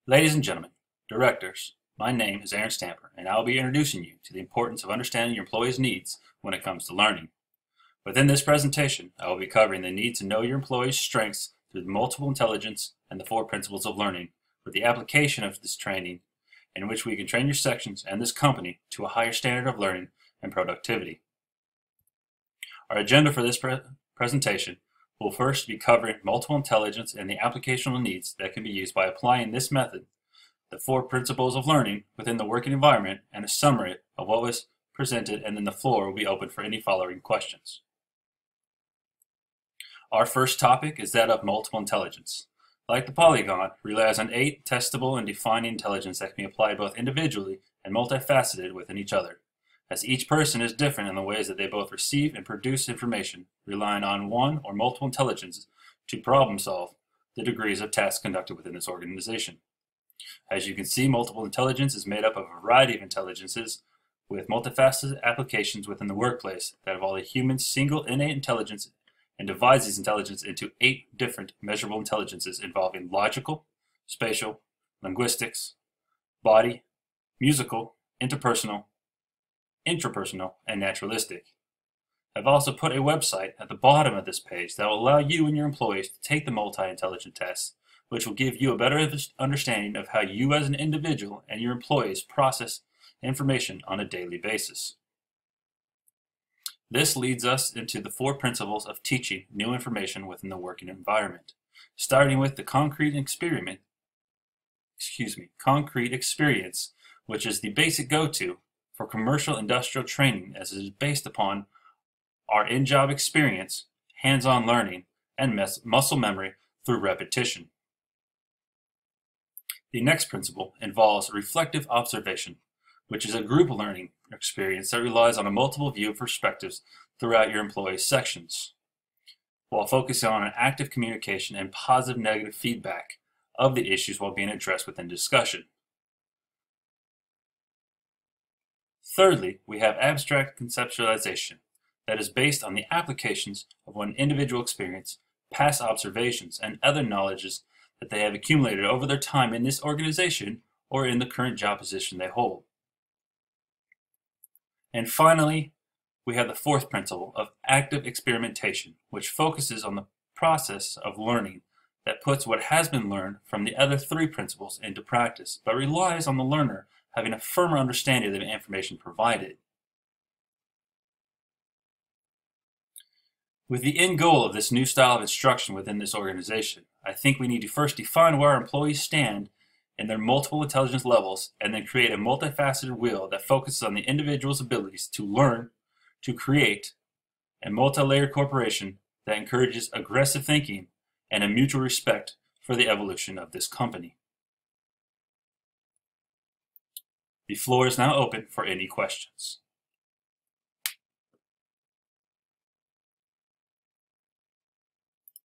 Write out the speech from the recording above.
Ladies and gentlemen, directors, my name is Aaron Stamper, and I will be introducing you to the importance of understanding your employees' needs when it comes to learning. Within this presentation, I will be covering the need to know your employees' strengths through multiple intelligence and the 4 principles of learning, with the application of this training in which we can train your sections and this company to a higher standard of learning and productivity. Our agenda for this presentation will first be covering multiple intelligence and the applicational needs that can be used by applying this method, the 4 principles of learning within the working environment, and a summary of what was presented, and then the floor will be open for any following questions. Our first topic is that of multiple intelligence. Like the polygon, relies on 8 testable and defining intelligence that can be applied both individually and multifaceted within each other, as each person is different in the ways that they both receive and produce information, relying on one or multiple intelligences to problem solve the degrees of tasks conducted within this organization. As you can see, multiple intelligence is made up of a variety of intelligences with multifaceted applications within the workplace that involve a human's single innate intelligence and divides these intelligences into 8 different measurable intelligences involving logical, spatial, linguistics, body, musical, interpersonal, intrapersonal, and naturalistic. I've also put a website at the bottom of this page that will allow you and your employees to take the multi-intelligent test, which will give you a better understanding of how you as an individual and your employees process information on a daily basis. This leads us into the 4 principles of teaching new information within the working environment, starting with the concrete experience, which is the basic go-to for commercial industrial training, as it is based upon our in-job experience, hands-on learning, and muscle memory through repetition. The next principle involves reflective observation, which is a group learning experience that relies on a multiple view of perspectives throughout your employees' sections, while focusing on an active communication and positive negative feedback of the issues while being addressed within discussion. Thirdly, we have abstract conceptualization that is based on the applications of one individual experience, past observations, and other knowledges that they have accumulated over their time in this organization or in the current job position they hold. And finally, we have the 4th principle of active experimentation, which focuses on the process of learning that puts what has been learned from the other 3 principles into practice, but relies on the learner having a firmer understanding of the information provided. With the end goal of this new style of instruction within this organization, I think we need to first define where our employees stand in their multiple intelligence levels, and then create a multifaceted wheel that focuses on the individual's abilities to learn, to create, a multi-layered corporation that encourages aggressive thinking and a mutual respect for the evolution of this company. The floor is now open for any questions.